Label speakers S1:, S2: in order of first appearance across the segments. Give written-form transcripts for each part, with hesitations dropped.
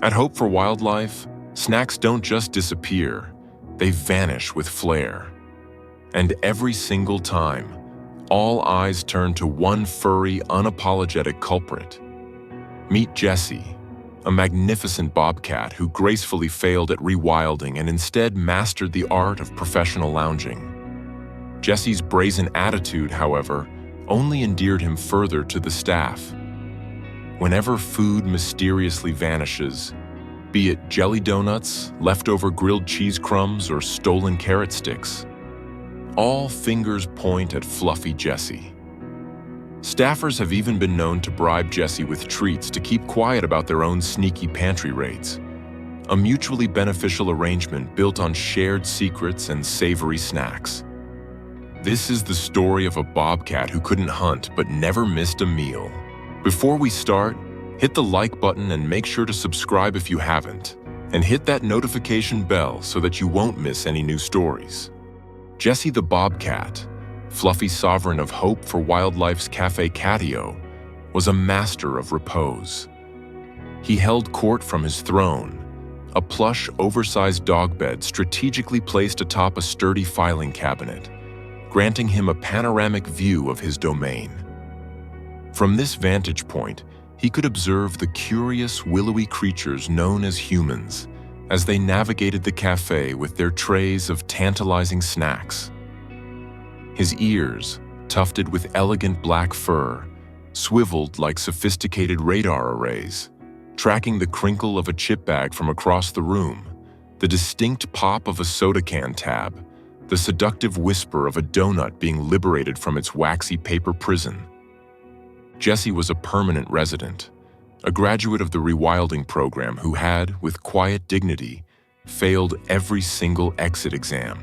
S1: At Hope for Wildlife, snacks don't just disappear, they vanish with flair. And every single time, all eyes turn to one furry, unapologetic culprit. Meet Jessie, a magnificent bobcat who gracefully failed at rewilding and instead mastered the art of professional lounging. Jessie's brazen attitude, however, only endeared him further to the staff. Whenever food mysteriously vanishes, be it jelly donuts, leftover grilled cheese crumbs, or stolen carrot sticks, all fingers point at fluffy Jessie. Staffers have even been known to bribe Jessie with treats to keep quiet about their own sneaky pantry raids, a mutually beneficial arrangement built on shared secrets and savory snacks. This is the story of a bobcat who couldn't hunt but never missed a meal. Before we start, hit the like button and make sure to subscribe if you haven't, and hit that notification bell so that you won't miss any new stories. Jessie the bobcat, fluffy sovereign of Hope for Wildlife's Cafe Catio, was a master of repose. He held court from his throne, a plush, oversized dog bed strategically placed atop a sturdy filing cabinet, granting him a panoramic view of his domain. From this vantage point, he could observe the curious, willowy creatures known as humans as they navigated the cafe with their trays of tantalizing snacks. His ears, tufted with elegant black fur, swiveled like sophisticated radar arrays, tracking the crinkle of a chip bag from across the room, the distinct pop of a soda can tab, the seductive whisper of a donut being liberated from its waxy paper prison. Jessie was a permanent resident, a graduate of the rewilding program who had, with quiet dignity, failed every single exit exam.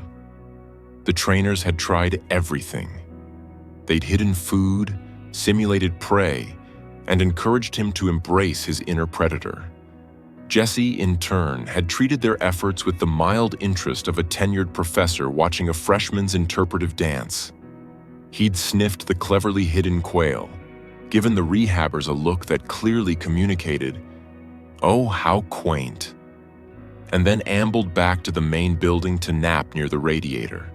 S1: The trainers had tried everything. They'd hidden food, simulated prey, and encouraged him to embrace his inner predator. Jessie, in turn, had treated their efforts with the mild interest of a tenured professor watching a freshman's interpretive dance. He'd sniffed the cleverly hidden quail, given the rehabbers a look that clearly communicated, "Oh, how quaint," and then ambled back to the main building to nap near the radiator.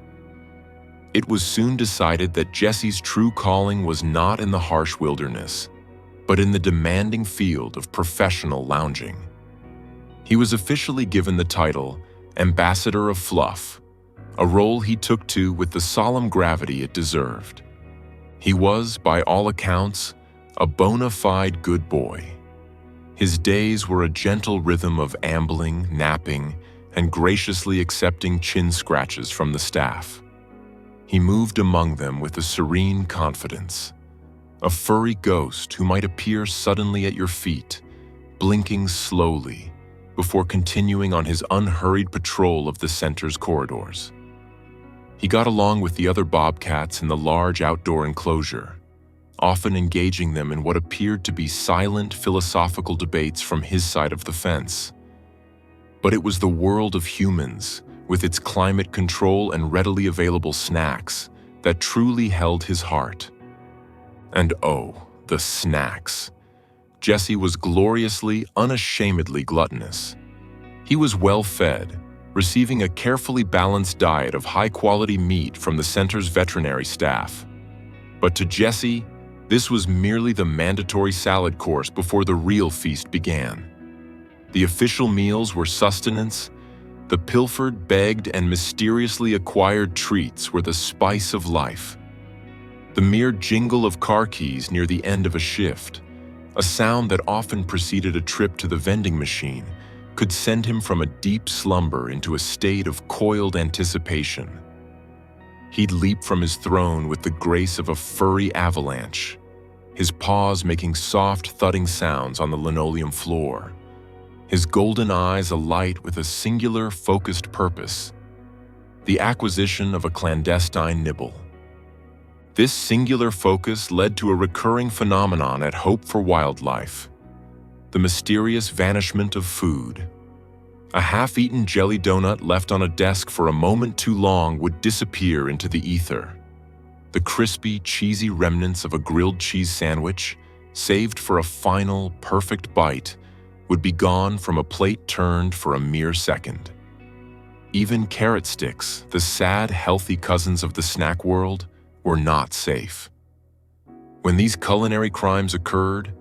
S1: It was soon decided that Jessie's true calling was not in the harsh wilderness, but in the demanding field of professional lounging. He was officially given the title Ambassador of Fluff, a role he took to with the solemn gravity it deserved. He was, by all accounts, a bona fide good boy. His days were a gentle rhythm of ambling, napping, and graciously accepting chin scratches from the staff. He moved among them with a serene confidence, a furry ghost who might appear suddenly at your feet, blinking slowly, before continuing on his unhurried patrol of the center's corridors. He got along with the other bobcats in the large outdoor enclosure, often engaging them in what appeared to be silent philosophical debates from his side of the fence. But it was the world of humans, with its climate control and readily available snacks, that truly held his heart. And oh, the snacks. Jessie was gloriously, unashamedly gluttonous. He was well-fed, receiving a carefully balanced diet of high-quality meat from the center's veterinary staff. But to Jessie, this was merely the mandatory salad course before the real feast began. The official meals were sustenance. The pilfered, begged, and mysteriously acquired treats were the spice of life. The mere jingle of car keys near the end of a shift, a sound that often preceded a trip to the vending machine, could send him from a deep slumber into a state of coiled anticipation. He'd leap from his throne with the grace of a furry avalanche, his paws making soft, thudding sounds on the linoleum floor, his golden eyes alight with a singular, focused purpose: the acquisition of a clandestine nibble. This singular focus led to a recurring phenomenon at Hope for Wildlife: the mysterious vanishment of food. A half-eaten jelly donut left on a desk for a moment too long would disappear into the ether. The crispy, cheesy remnants of a grilled cheese sandwich, saved for a final, perfect bite, would be gone from a plate turned for a mere second. Even carrot sticks, the sad, healthy cousins of the snack world, were not safe. When these culinary crimes occurred,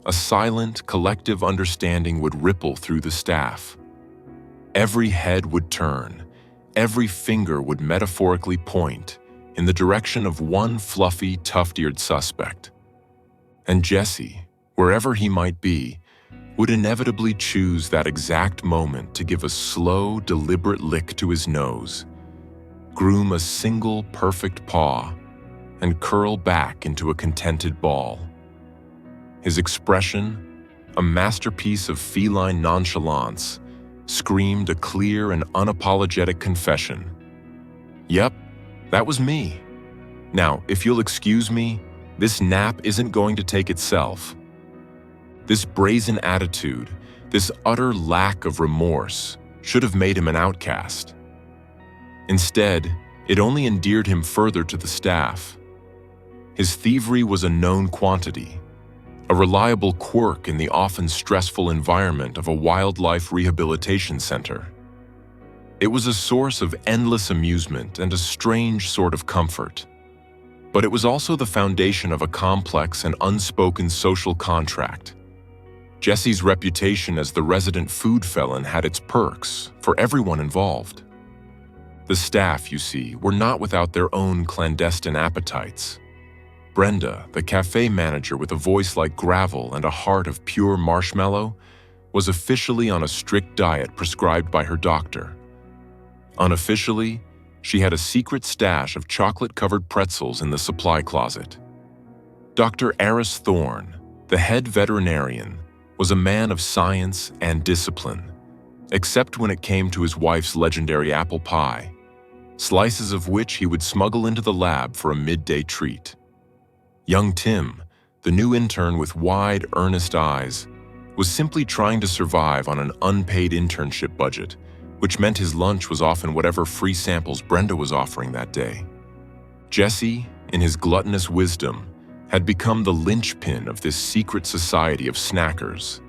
S1: a silent, collective understanding would ripple through the staff. Every head would turn, every finger would metaphorically point in the direction of one fluffy, tuft-eared suspect. And Jesse, wherever he might be, would inevitably choose that exact moment to give a slow, deliberate lick to his nose, groom a single perfect paw, and curl back into a contented ball. His expression, a masterpiece of feline nonchalance, screamed a clear and unapologetic confession. Yep, that was me. Now, if you'll excuse me, this nap isn't going to take itself. This brazen attitude, this utter lack of remorse, should have made him an outcast. Instead, it only endeared him further to the staff. His thievery was a known quantity, a reliable quirk in the often stressful environment of a wildlife rehabilitation center. It was a source of endless amusement and a strange sort of comfort. But it was also the foundation of a complex and unspoken social contract. Jesse's reputation as the resident food felon had its perks for everyone involved. The staff, you see, were not without their own clandestine appetites. Brenda, the cafe manager with a voice like gravel and a heart of pure marshmallow, was officially on a strict diet prescribed by her doctor. Unofficially, she had a secret stash of chocolate-covered pretzels in the supply closet. Dr. Aris Thorne, the head veterinarian, was a man of science and discipline, except when it came to his wife's legendary apple pie, slices of which he would smuggle into the lab for a midday treat. Young Tim, the new intern with wide, earnest eyes, was simply trying to survive on an unpaid internship budget, which meant his lunch was often whatever free samples Brenda was offering that day. Jesse, in his gluttonous wisdom, had become the linchpin of this secret society of snackers.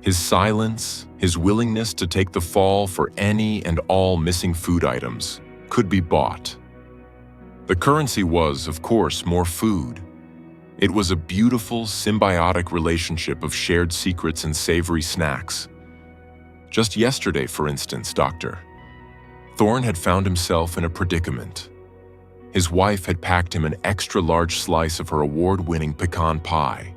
S1: His silence, his willingness to take the fall for any and all missing food items, could be bought. The currency was, of course, more food. It was a beautiful, symbiotic relationship of shared secrets and savory snacks. Just yesterday, for instance, Dr. Thorne had found himself in a predicament. His wife had packed him an extra-large slice of her award-winning pecan pie,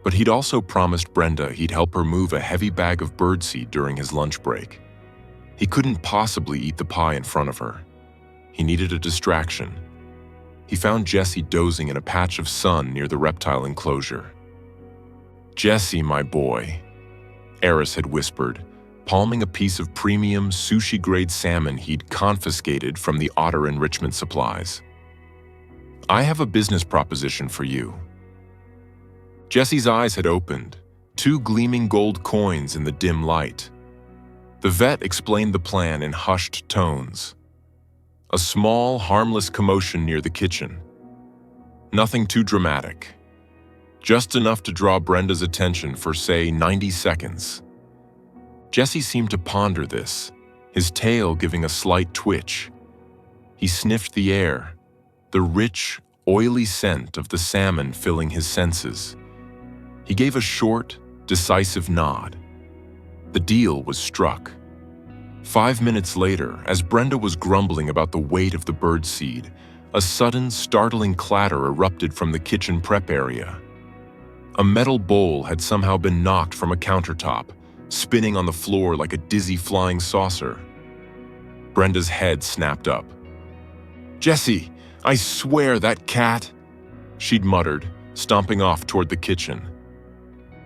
S1: but he'd also promised Brenda he'd help her move a heavy bag of birdseed during his lunch break. He couldn't possibly eat the pie in front of her. He needed a distraction. He found Jesse dozing in a patch of sun near the reptile enclosure. "Jesse, my boy," Aris had whispered, palming a piece of premium sushi-grade salmon he'd confiscated from the otter enrichment supplies. "I have a business proposition for you." Jesse's eyes had opened, two gleaming gold coins in the dim light. The vet explained the plan in hushed tones. A small, harmless commotion near the kitchen. Nothing too dramatic. Just enough to draw Brenda's attention for, say, 90 seconds. Jesse seemed to ponder this, his tail giving a slight twitch. He sniffed the air, the rich, oily scent of the salmon filling his senses. He gave a short, decisive nod. The deal was struck. 5 minutes later, as Brenda was grumbling about the weight of the birdseed, a sudden, startling clatter erupted from the kitchen prep area. A metal bowl had somehow been knocked from a countertop, spinning on the floor like a dizzy flying saucer. Brenda's head snapped up. "Jesse, I swear that cat," she'd muttered, stomping off toward the kitchen.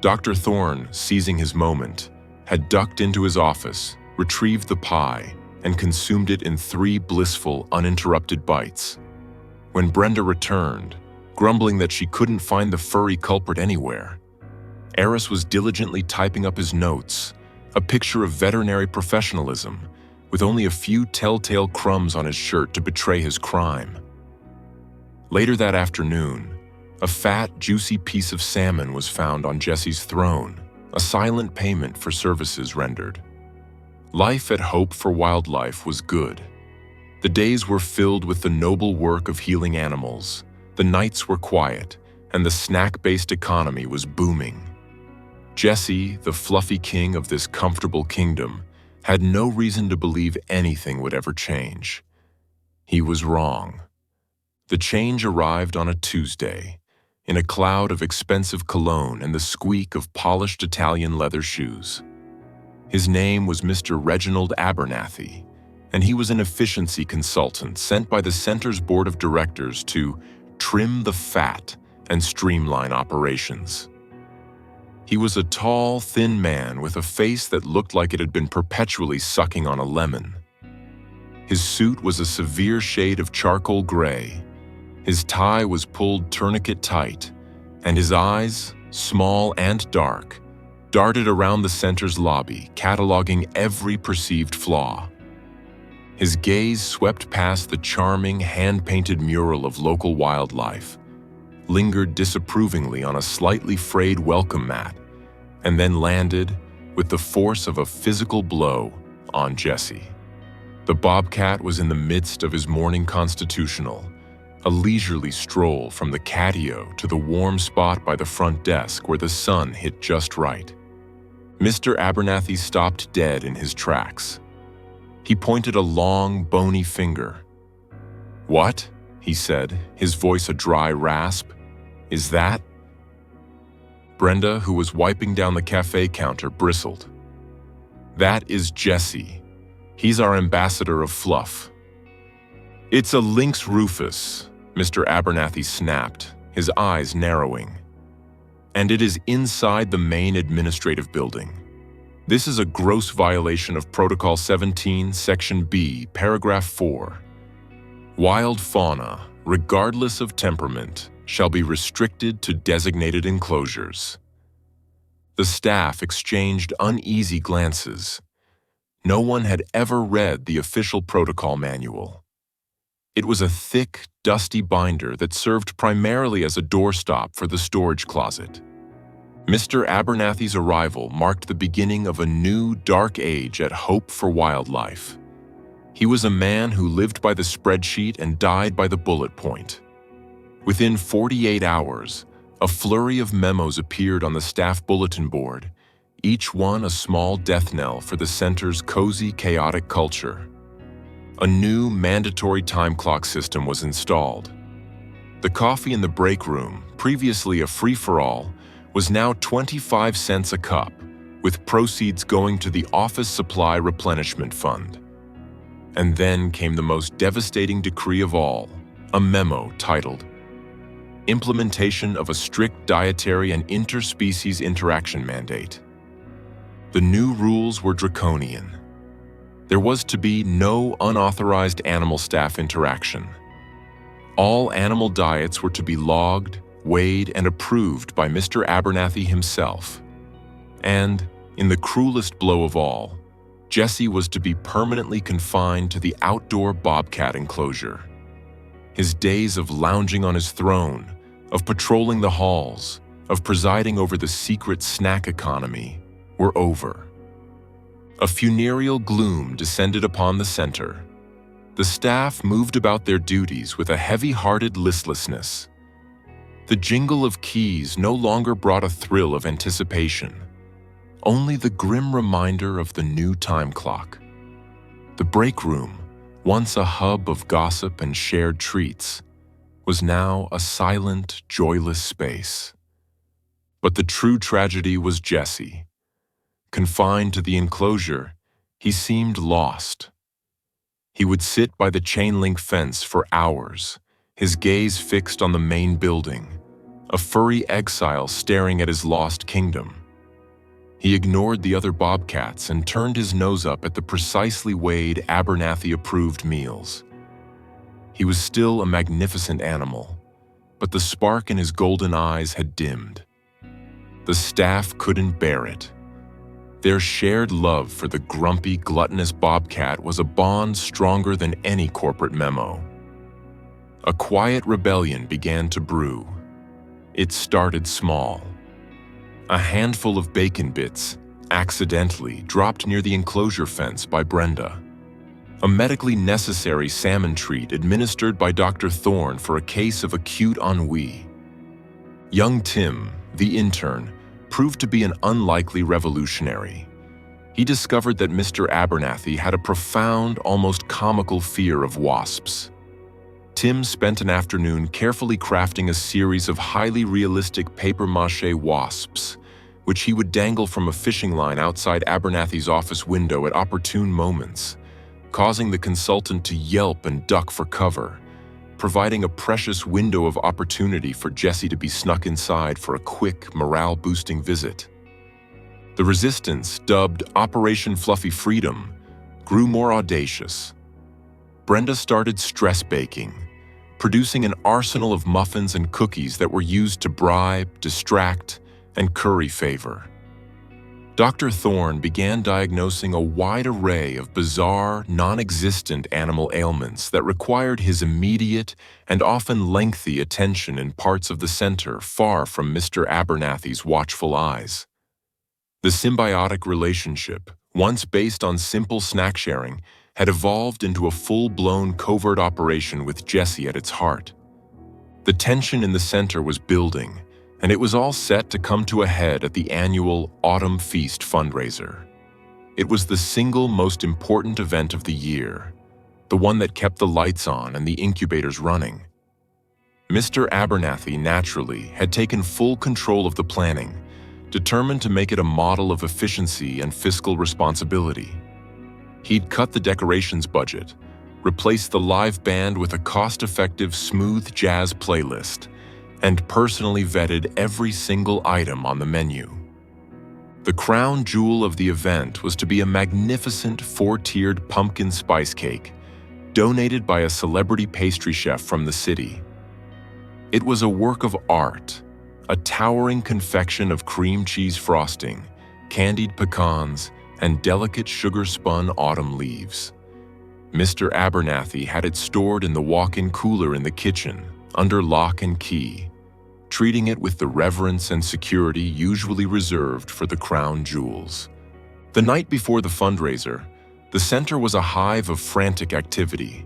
S1: Dr. Thorne, seizing his moment, had ducked into his office, retrieved the pie, and consumed it in 3 blissful, uninterrupted bites. When Brenda returned, grumbling that she couldn't find the furry culprit anywhere, Aris was diligently typing up his notes, a picture of veterinary professionalism, with only a few telltale crumbs on his shirt to betray his crime. Later that afternoon, a fat, juicy piece of salmon was found on Jesse's throne, a silent payment for services rendered. Life at Hope for Wildlife was good. The days were filled with the noble work of healing animals, the nights were quiet, and the snack-based economy was booming. Jesse, the fluffy king of this comfortable kingdom, had no reason to believe anything would ever change. He was wrong. The change arrived on a Tuesday, in a cloud of expensive cologne and the squeak of polished Italian leather shoes. His name was Mr. Reginald Abernathy, and he was an efficiency consultant sent by the center's board of directors to trim the fat and streamline operations. He was a tall, thin man with a face that looked like it had been perpetually sucking on a lemon. His suit was a severe shade of charcoal gray. His tie was pulled tourniquet tight, and his eyes, small and dark, darted around the center's lobby, cataloging every perceived flaw. His gaze swept past the charming, hand-painted mural of local wildlife, lingered disapprovingly on a slightly frayed welcome mat, and then landed, with the force of a physical blow, on Jesse. The Bobcat was in the midst of his morning constitutional, a leisurely stroll from the catio to the warm spot by the front desk where the sun hit just right. Mr. Abernathy stopped dead in his tracks. He pointed a long, bony finger. "What?" he said, his voice a dry rasp. "Is that?" Brenda, who was wiping down the cafe counter, bristled. "That is Jesse. He's our ambassador of fluff." "It's a lynx rufus," Mr. Abernathy snapped, his eyes narrowing. "And it is inside the main administrative building. This is a gross violation of Protocol 17, Section B, Paragraph 4. Wild fauna, regardless of temperament, shall be restricted to designated enclosures." The staff exchanged uneasy glances. No one had ever read the official protocol manual. It was a thick, dusty binder that served primarily as a doorstop for the storage closet. Mr. Abernathy's arrival marked the beginning of a new, dark age at Hope for Wildlife. He was a man who lived by the spreadsheet and died by the bullet point. Within 48 hours, a flurry of memos appeared on the staff bulletin board, each one a small death knell for the center's cozy, chaotic culture. A new, mandatory time clock system was installed. The coffee in the break room, previously a free-for-all, was now 25 cents a cup, with proceeds going to the Office Supply Replenishment Fund. And then came the most devastating decree of all, a memo titled, "Implementation of a strict dietary and interspecies interaction mandate." The new rules were draconian. There was to be no unauthorized animal staff interaction. All animal diets were to be logged, weighed, and approved by Mr. Abernathy himself. And, in the cruelest blow of all, Jesse was to be permanently confined to the outdoor Bobcat enclosure. His days of lounging on his throne, of patrolling the halls, of presiding over the secret snack economy, were over. A funereal gloom descended upon the center. The staff moved about their duties with a heavy-hearted listlessness. The jingle of keys no longer brought a thrill of anticipation, only the grim reminder of the new time clock. The break room, once a hub of gossip and shared treats, was now a silent, joyless space. But the true tragedy was Jesse. Confined to the enclosure, he seemed lost. He would sit by the chain-link fence for hours, his gaze fixed on the main building, a furry exile staring at his lost kingdom. He ignored the other Bobcats and turned his nose up at the precisely weighed Abernathy-approved meals. He was still a magnificent animal, but the spark in his golden eyes had dimmed. The staff couldn't bear it. Their shared love for the grumpy, gluttonous Bobcat was a bond stronger than any corporate memo. A quiet rebellion began to brew. It started small. A handful of bacon bits, accidentally dropped near the enclosure fence by Brenda. A medically necessary salmon treat administered by Dr. Thorne for a case of acute ennui. Young Tim, the intern, proved to be an unlikely revolutionary. He discovered that Mr. Abernathy had a profound, almost comical fear of wasps. Tim spent an afternoon carefully crafting a series of highly realistic papier-mâché wasps, which he would dangle from a fishing line outside Abernathy's office window at opportune moments, causing the consultant to yelp and duck for cover, providing a precious window of opportunity for Jesse to be snuck inside for a quick, morale-boosting visit. The resistance, dubbed Operation Fluffy Freedom, grew more audacious. Brenda started stress baking, producing an arsenal of muffins and cookies that were used to bribe, distract, and curry favor. Dr. Thorne began diagnosing a wide array of bizarre, non-existent animal ailments that required his immediate and often lengthy attention in parts of the center far from Mr. Abernathy's watchful eyes. The symbiotic relationship, once based on simple snack sharing, had evolved into a full-blown covert operation with Jesse at its heart. The tension in the center was building, and it was all set to come to a head at the annual Autumn Feast fundraiser. It was the single most important event of the year, the one that kept the lights on and the incubators running. Mr. Abernathy, naturally, had taken full control of the planning, determined to make it a model of efficiency and fiscal responsibility. He'd cut the decorations budget, replaced the live band with a cost-effective smooth jazz playlist, and personally vetted every single item on the menu. The crown jewel of the event was to be a magnificent four-tiered pumpkin spice cake, donated by a celebrity pastry chef from the city. It was a work of art, a towering confection of cream cheese frosting, candied pecans, and delicate sugar-spun autumn leaves. Mr. Abernathy had it stored in the walk-in cooler in the kitchen, under lock and key, treating it with the reverence and security usually reserved for the crown jewels. The night before the fundraiser, the center was a hive of frantic activity.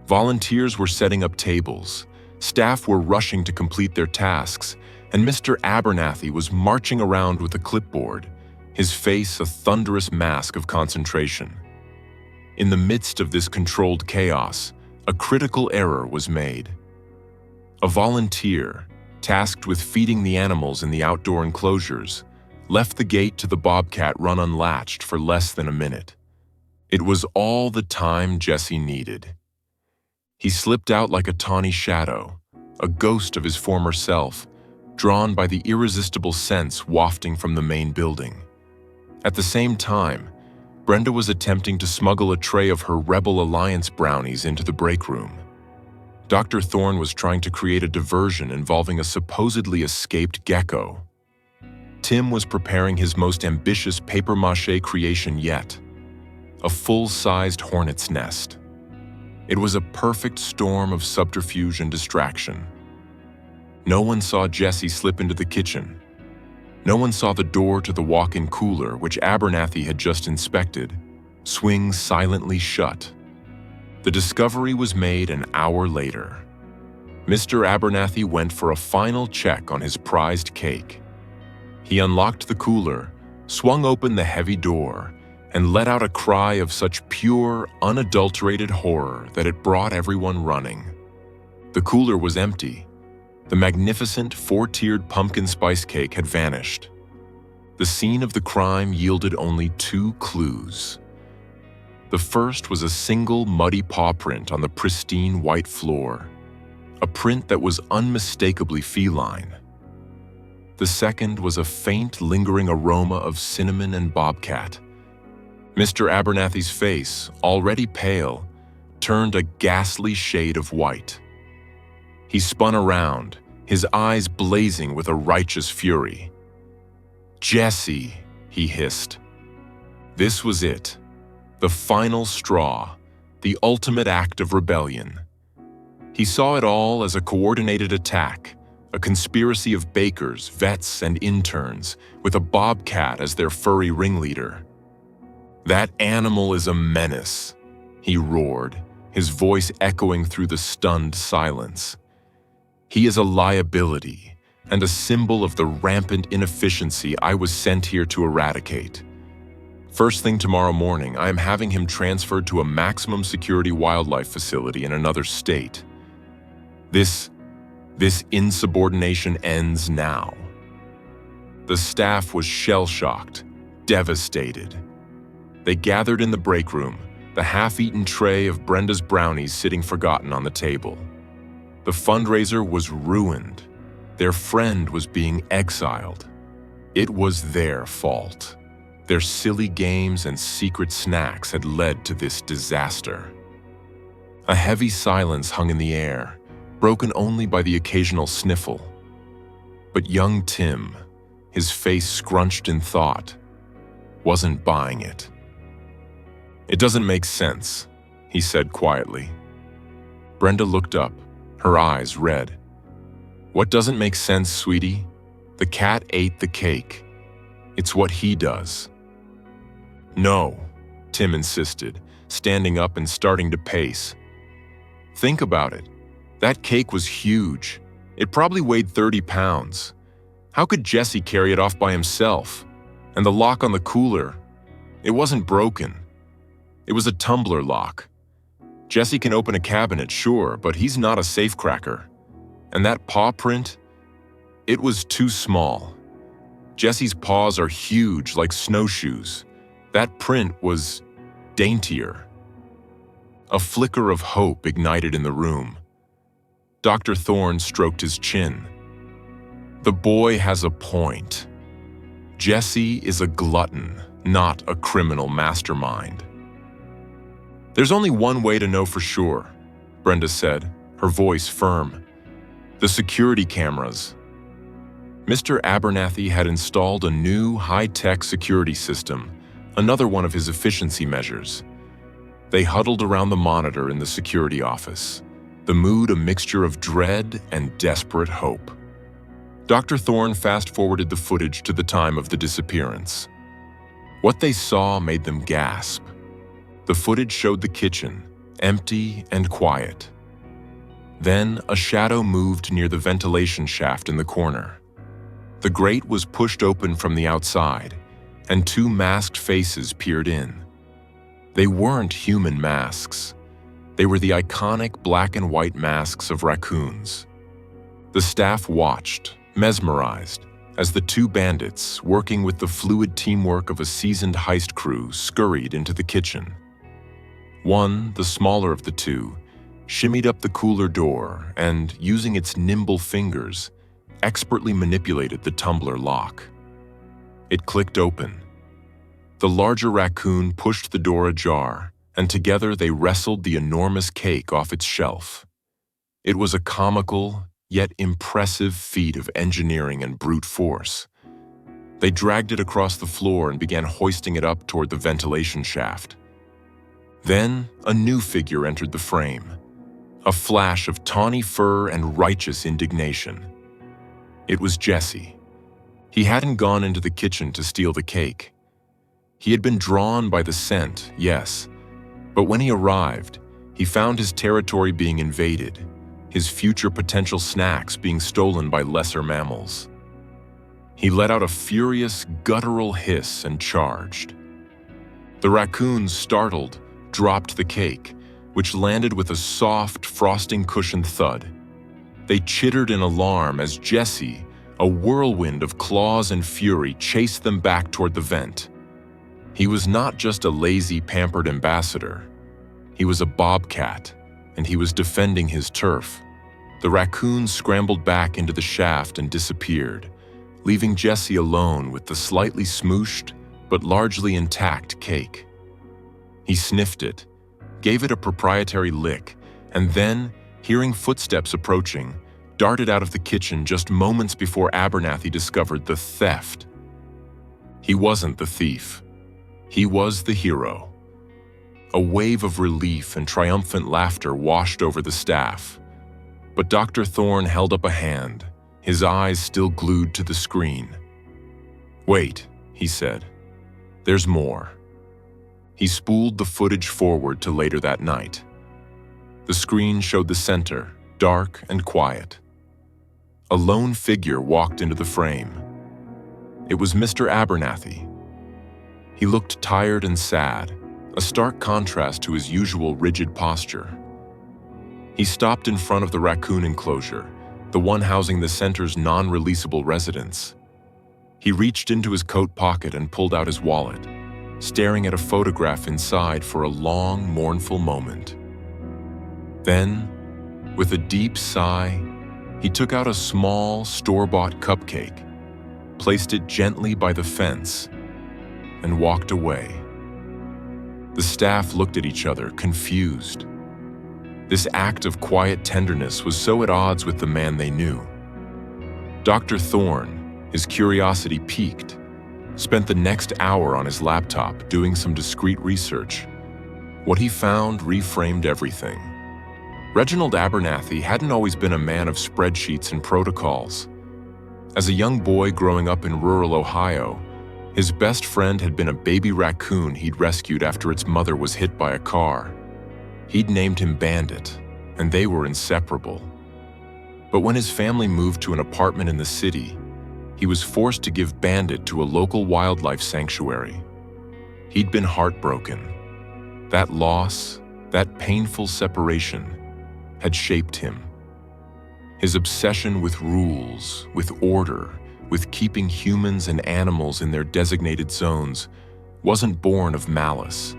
S1: Volunteers were setting up tables, staff were rushing to complete their tasks, and Mr. Abernathy was marching around with a clipboard, his face a thunderous mask of concentration. In the midst of this controlled chaos, a critical error was made. A volunteer, tasked with feeding the animals in the outdoor enclosures, left the gate to the Bobcat run unlatched for less than a minute. It was all the time Jesse needed. He slipped out like a tawny shadow, a ghost of his former self, drawn by the irresistible scents wafting from the main building. At the same time, Brenda was attempting to smuggle a tray of her Rebel Alliance brownies into the break room. Dr. Thorne was trying to create a diversion involving a supposedly escaped gecko. Tim was preparing his most ambitious papier-mâché creation yet, a full-sized hornet's nest. It was a perfect storm of subterfuge and distraction. No one saw Jesse slip into the kitchen. No one saw the door to the walk-in cooler, which Abernathy had just inspected, swing silently shut. The discovery was made an hour later. Mr. Abernathy went for a final check on his prized cake. He unlocked the cooler, swung open the heavy door, and let out a cry of such pure, unadulterated horror that it brought everyone running. The cooler was empty. The magnificent four-tiered pumpkin spice cake had vanished. The scene of the crime yielded only 2 clues. The first was a single muddy paw print on the pristine white floor, a print that was unmistakably feline. The second was a faint, lingering aroma of cinnamon and bobcat. Mr. Abernathy's face, already pale, turned a ghastly shade of white. He spun around, his eyes blazing with a righteous fury. "Jesse," he hissed. This was it, the final straw, the ultimate act of rebellion. He saw it all as a coordinated attack, a conspiracy of bakers, vets, and interns, with a bobcat as their furry ringleader. "That animal is a menace," he roared, his voice echoing through the stunned silence. "He is a liability and a symbol of the rampant inefficiency I was sent here to eradicate. First thing tomorrow morning, I am having him transferred to a maximum security wildlife facility in another state. This insubordination ends now." The staff was shell-shocked, devastated. They gathered in the break room, the half-eaten tray of Brenda's brownies sitting forgotten on the table. The fundraiser was ruined. Their friend was being exiled. It was their fault. Their silly games and secret snacks had led to this disaster. A heavy silence hung in the air, broken only by the occasional sniffle. But young Tim, his face scrunched in thought, wasn't buying it. "It doesn't make sense," he said quietly. Brenda looked up, her eyes red. "What doesn't make sense, sweetie? The cat ate the cake. It's what he does." "No," Tim insisted, standing up and starting to pace. "Think about it. That cake was huge. It probably weighed 30 pounds. How could Jesse carry it off by himself? And the lock on the cooler, it wasn't broken. It was a tumbler lock. Jesse can open a cabinet, sure, but he's not a safecracker. And that paw print, it was too small. Jesse's paws are huge like snowshoes. That print was daintier." A flicker of hope ignited in the room. Dr. Thorne stroked his chin. "The boy has a point. Jesse is a glutton, not a criminal mastermind." "There's only one way to know for sure," Brenda said, her voice firm. "The security cameras." Mr. Abernathy had installed a new high-tech security system, another one of his efficiency measures. They huddled around the monitor in the security office, the mood a mixture of dread and desperate hope. Dr. Thorne fast-forwarded the footage to the time of the disappearance. What they saw made them gasp. The footage showed the kitchen, empty and quiet. Then a shadow moved near the ventilation shaft in the corner. The grate was pushed open from the outside, and two masked faces peered in. They weren't human masks. They were the iconic black and white masks of raccoons. The staff watched, mesmerized, as the two bandits, working with the fluid teamwork of a seasoned heist crew, scurried into the kitchen. One, the smaller of the two, shimmied up the cooler door and, using its nimble fingers, expertly manipulated the tumbler lock. It clicked open. The larger raccoon pushed the door ajar, and together they wrestled the enormous cake off its shelf. It was a comical, yet impressive feat of engineering and brute force. They dragged it across the floor and began hoisting it up toward the ventilation shaft. Then, a new figure entered the frame, a flash of tawny fur and righteous indignation. It was Jesse. He hadn't gone into the kitchen to steal the cake. He had been drawn by the scent, yes, but when he arrived, he found his territory being invaded, his future potential snacks being stolen by lesser mammals. He let out a furious, guttural hiss and charged. The raccoons, startled, dropped the cake, which landed with a soft, frosting-cushioned thud. They chittered in alarm as Jesse, a whirlwind of claws and fury, chased them back toward the vent. He was not just a lazy, pampered ambassador. He was a bobcat, and he was defending his turf. The raccoons scrambled back into the shaft and disappeared, leaving Jesse alone with the slightly smooshed but largely intact cake. He sniffed it, gave it a proprietary lick, and then, hearing footsteps approaching, darted out of the kitchen just moments before Abernathy discovered the theft. He wasn't the thief. He was the hero. A wave of relief and triumphant laughter washed over the staff, but Dr. Thorne held up a hand, his eyes still glued to the screen. "Wait," he said. "There's more." He spooled the footage forward to later that night. The screen showed the center, dark and quiet. A lone figure walked into the frame. It was Mr. Abernathy. He looked tired and sad, a stark contrast to his usual rigid posture. He stopped in front of the raccoon enclosure, the one housing the center's non-releasable residents. He reached into his coat pocket and pulled out his wallet, staring at a photograph inside for a long, mournful moment. Then, with a deep sigh, he took out a small, store-bought cupcake, placed it gently by the fence, and walked away. The staff looked at each other, confused. This act of quiet tenderness was so at odds with the man they knew. Dr. Thorne, his curiosity piqued, spent the next hour on his laptop doing some discreet research. What he found reframed everything. Reginald Abernathy hadn't always been a man of spreadsheets and protocols. As a young boy growing up in rural Ohio, his best friend had been a baby raccoon he'd rescued after its mother was hit by a car. He'd named him Bandit, and they were inseparable. But when his family moved to an apartment in the city, he was forced to give Bandit to a local wildlife sanctuary. He'd been heartbroken. That loss, that painful separation, had shaped him. His obsession with rules, with order, with keeping humans and animals in their designated zones wasn't born of malice.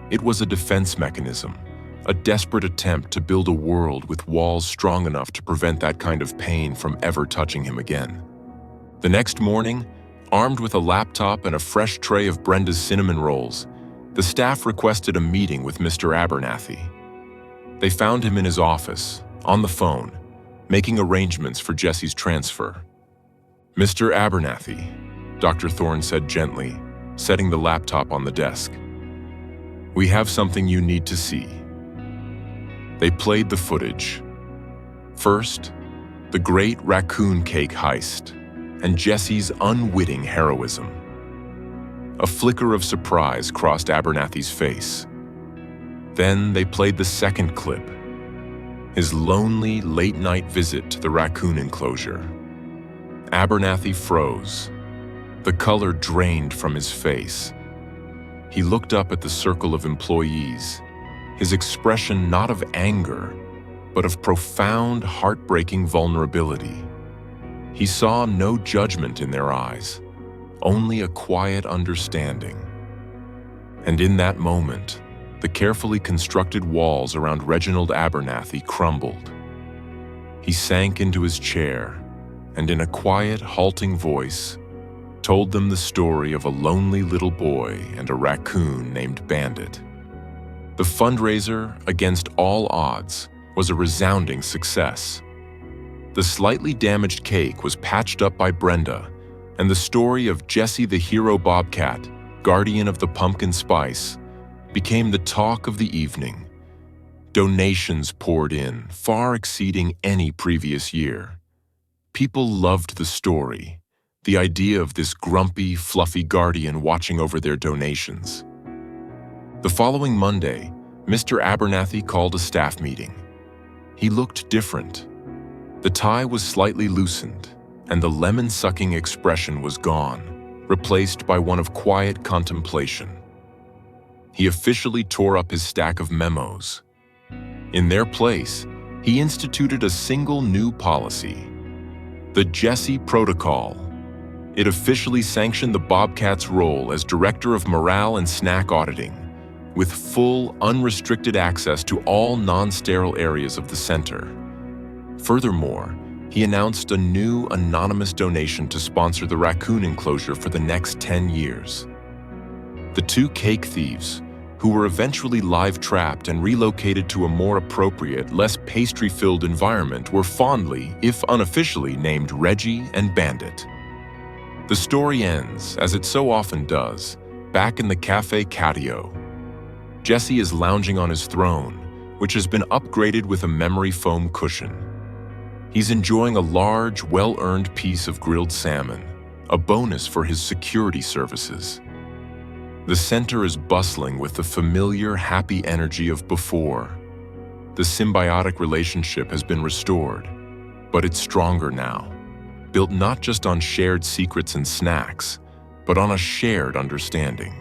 S1: It was a defense mechanism, a desperate attempt to build a world with walls strong enough to prevent that kind of pain from ever touching him again. The next morning, armed with a laptop and a fresh tray of Brenda's cinnamon rolls, the staff requested a meeting with Mr. Abernathy. They found him in his office, on the phone, making arrangements for Jesse's transfer. "Mr. Abernathy," Dr. Thorne said gently, setting the laptop on the desk. "We have something you need to see." They played the footage. First, the great raccoon cake heist and Jesse's unwitting heroism. A flicker of surprise crossed Abernathy's face. Then they played the second clip, his lonely late-night visit to the raccoon enclosure. Abernathy froze. The color drained from his face. He looked up at the circle of employees, his expression not of anger, but of profound, heartbreaking vulnerability. He saw no judgment in their eyes, only a quiet understanding. And in that moment, the carefully constructed walls around Reginald Abernathy crumbled. He sank into his chair, and in a quiet, halting voice, told them the story of a lonely little boy and a raccoon named Bandit. The fundraiser, against all odds, was a resounding success. The slightly damaged cake was patched up by Brenda, and the story of Jesse the hero Bobcat, guardian of the pumpkin spice, became the talk of the evening. Donations poured in, far exceeding any previous year. People loved the story, the idea of this grumpy, fluffy guardian watching over their donations. The following Monday, Mr. Abernathy called a staff meeting. He looked different. The tie was slightly loosened, and the lemon-sucking expression was gone, replaced by one of quiet contemplation. He officially tore up his stack of memos. In their place, he instituted a single new policy: the Jesse Protocol. It officially sanctioned the Bobcat's role as Director of Morale and Snack Auditing, with full, unrestricted access to all non-sterile areas of the center. Furthermore, he announced a new anonymous donation to sponsor the raccoon enclosure for the next 10 years. The two cake thieves, who were eventually live-trapped and relocated to a more appropriate, less pastry-filled environment, were fondly, if unofficially, named Reggie and Bandit. The story ends, as it so often does, back in the Café Catio. Jesse is lounging on his throne, which has been upgraded with a memory foam cushion. He's enjoying a large, well-earned piece of grilled salmon, a bonus for his security services. The center is bustling with the familiar, happy energy of before. The symbiotic relationship has been restored, but it's stronger now, built not just on shared secrets and snacks, but on a shared understanding.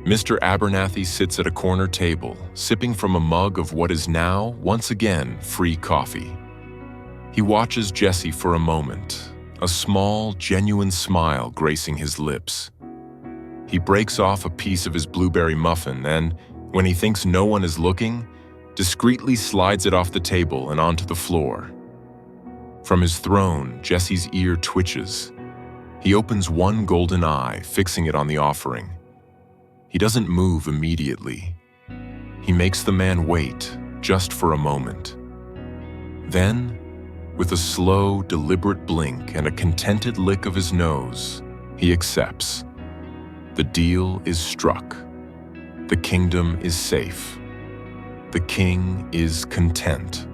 S1: Mr. Abernathy sits at a corner table, sipping from a mug of what is now, once again, free coffee. He watches Jessie for a moment, a small, genuine smile gracing his lips. He breaks off a piece of his blueberry muffin and, when he thinks no one is looking, discreetly slides it off the table and onto the floor. From his throne, Jessie's ear twitches. He opens one golden eye, fixing it on the offering. He doesn't move immediately. He makes the man wait, just for a moment. Then, with a slow, deliberate blink and a contented lick of his nose, he accepts. The deal is struck. The kingdom is safe. The king is content.